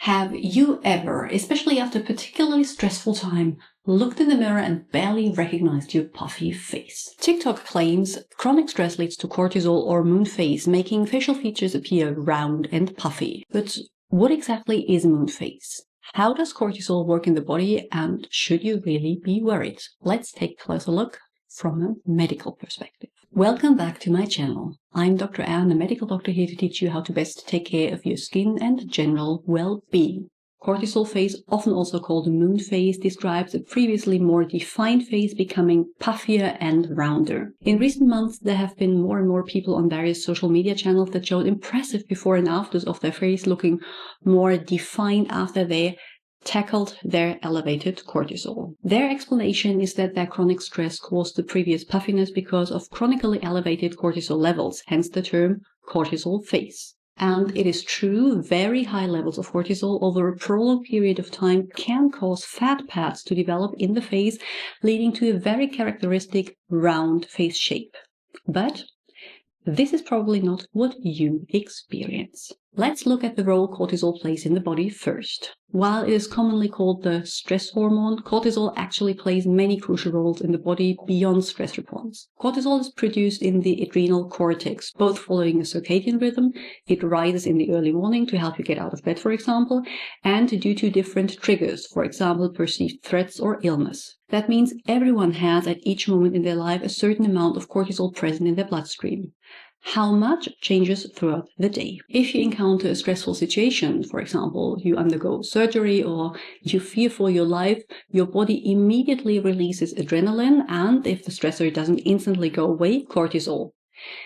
Have you ever, especially after a particularly stressful time, looked in the mirror and barely recognized your puffy face? TikTok claims chronic stress leads to cortisol or moon phase, making facial features appear round and puffy. But what exactly is moon phase? How does cortisol work in the body, and should you really be worried? Let's take a closer look from a medical perspective. Welcome back to my channel. I'm Dr. Anne, a medical doctor here to teach you how to best take care of your skin and general well-being. Cortisol phase, often also called moon phase, describes a previously more defined face becoming puffier and rounder. In recent months, there have been more and more people on various social media channels that showed impressive before and afters of their face looking more defined after they tackled their elevated cortisol. Their explanation is that their chronic stress caused the previous puffiness because of chronically elevated cortisol levels, hence the term cortisol face. And it is true, very high levels of cortisol over a prolonged period of time can cause fat pads to develop in the face, leading to a very characteristic round face shape. But this is probably not what you experience. Let's look at the role cortisol plays in the body first. While it is commonly called the stress hormone, cortisol actually plays many crucial roles in the body beyond stress response. Cortisol is produced in the adrenal cortex, both following a circadian rhythm. It rises in the early morning to help you get out of bed, for example, and due to different triggers, for example, perceived threats or illness. That means everyone has at each moment in their life a certain amount of cortisol present in their bloodstream. How much changes throughout the day. If you encounter a stressful situation, for example, you undergo surgery or you fear for your life, your body immediately releases adrenaline, and if the stressor doesn't instantly go away, cortisol.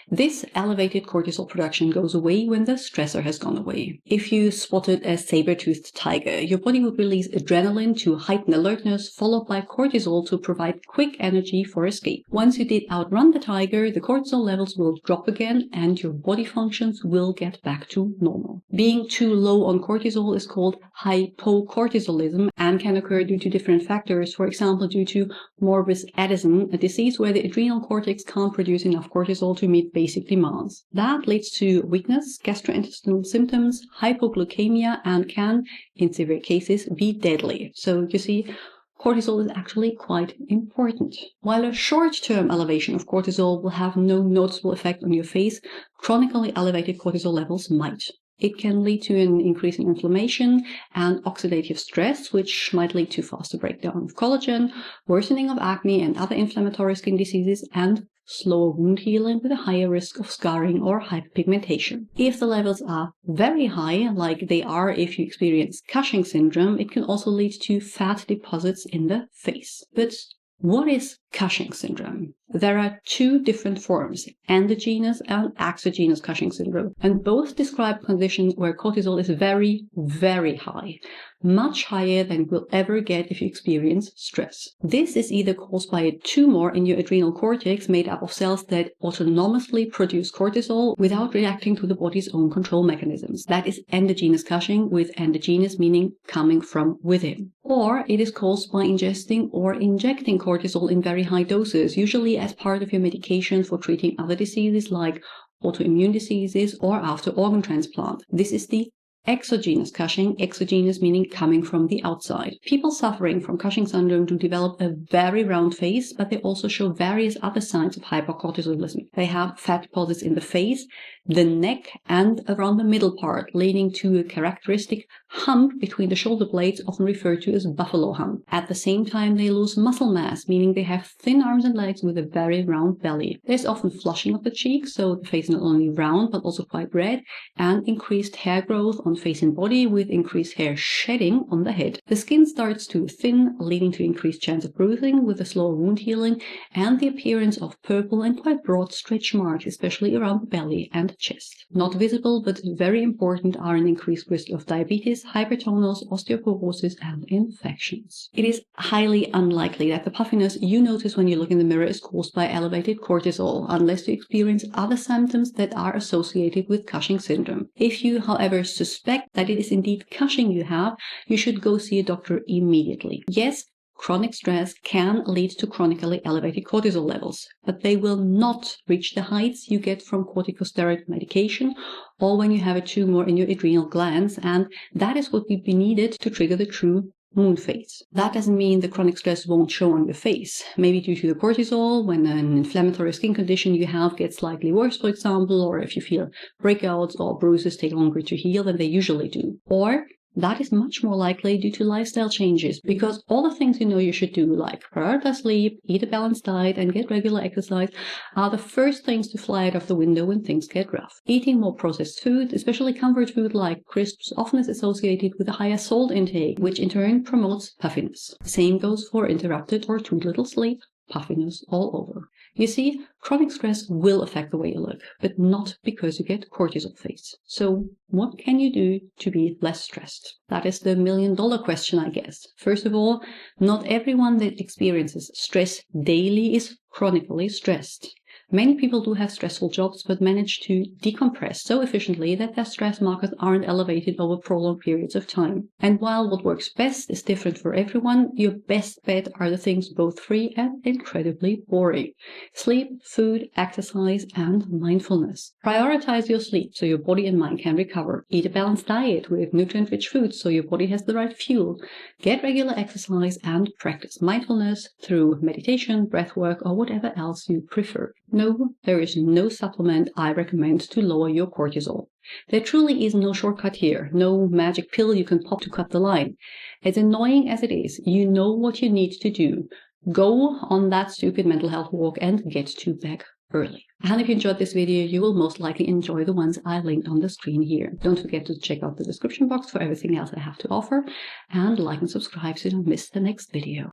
This elevated cortisol production goes away when the stressor has gone away. If you spotted a saber-toothed tiger, your body would release adrenaline to heighten alertness, followed by cortisol to provide quick energy for escape. Once you did outrun the tiger, the cortisol levels will drop again and your body functions will get back to normal. Being too low on cortisol is called hypocortisolism and can occur due to different factors, for example due to morbus Addison, a disease where the adrenal cortex can't produce enough cortisol to meet basic demands. That leads to weakness, gastrointestinal symptoms, hypoglycemia, and can, in severe cases, be deadly. So you see, cortisol is actually quite important. While a short-term elevation of cortisol will have no noticeable effect on your face, chronically elevated cortisol levels might. It can lead to an increase in inflammation and oxidative stress, which might lead to faster breakdown of collagen, worsening of acne and other inflammatory skin diseases, and slower wound healing with a higher risk of scarring or hyperpigmentation. If the levels are very high, like they are if you experience Cushing syndrome, it can also lead to fat deposits in the face. But what is Cushing syndrome? There are two different forms, endogenous and exogenous Cushing syndrome, and both describe conditions where cortisol is very, very high, much higher than you will ever get if you experience stress. This is either caused by a tumor in your adrenal cortex made up of cells that autonomously produce cortisol without reacting to the body's own control mechanisms. That is endogenous Cushing, with endogenous meaning coming from within. Or it is caused by ingesting or injecting cortisol in very high doses, usually as part of your medication for treating other diseases like autoimmune diseases or after organ transplant. This is the exogenous Cushing, exogenous meaning coming from the outside. People suffering from Cushing syndrome do develop a very round face, but they also show various other signs of hypercortisolism. They have fat deposits in the face, the neck, and around the middle part, leading to a characteristic hump between the shoulder blades, often referred to as buffalo hump. At the same time, they lose muscle mass, meaning they have thin arms and legs with a very round belly. There's often flushing of the cheeks, so the face is not only round but also quite red, and increased hair growth on face and body with increased hair shedding on the head. The skin starts to thin, leading to increased chance of bruising with a slower wound healing and the appearance of purple and quite broad stretch marks, especially around the belly and chest. Not visible but very important are an increased risk of diabetes, hypertonus, osteoporosis, and infections. It is highly unlikely that the puffiness you notice when you look in the mirror is caused by elevated cortisol, unless you experience other symptoms that are associated with Cushing syndrome. If you, however, suspect that it is indeed Cushing you have, you should go see a doctor immediately. Yes, chronic stress can lead to chronically elevated cortisol levels, but they will not reach the heights you get from corticosteroid medication or when you have a tumor in your adrenal glands, and that is what would be needed to trigger the true moon phase. That doesn't mean the chronic stress won't show on your face. Maybe due to the cortisol, when an inflammatory skin condition you have gets slightly worse, for example, or if you feel breakouts or bruises take longer to heal than they usually do. Or that is much more likely due to lifestyle changes, because all the things you know you should do, like prioritize sleep, eat a balanced diet, and get regular exercise, are the first things to fly out of the window when things get rough. Eating more processed food, especially comfort food like crisps, often is associated with a higher salt intake, which in turn promotes puffiness. The same goes for interrupted or too little sleep, puffiness all over. You see, chronic stress will affect the way you look, but not because you get cortisol face. So what can you do to be less stressed? That is the million-dollar question, I guess. First of all, not everyone that experiences stress daily is chronically stressed. Many people do have stressful jobs but manage to decompress so efficiently that their stress markers aren't elevated over prolonged periods of time. And while what works best is different for everyone, your best bet are the things both free and incredibly boring. Sleep, food, exercise, and mindfulness. Prioritize your sleep so your body and mind can recover. Eat a balanced diet with nutrient-rich foods so your body has the right fuel. Get regular exercise and practice mindfulness through meditation, breathwork, or whatever else you prefer. No, there is no supplement I recommend to lower your cortisol. There truly is no shortcut here, no magic pill you can pop to cut the line. As annoying as it is, you know what you need to do. Go on that stupid mental health walk and get to bed early. And if you enjoyed this video, you will most likely enjoy the ones I linked on the screen here. Don't forget to check out the description box for everything else I have to offer, and like and subscribe so you don't miss the next video.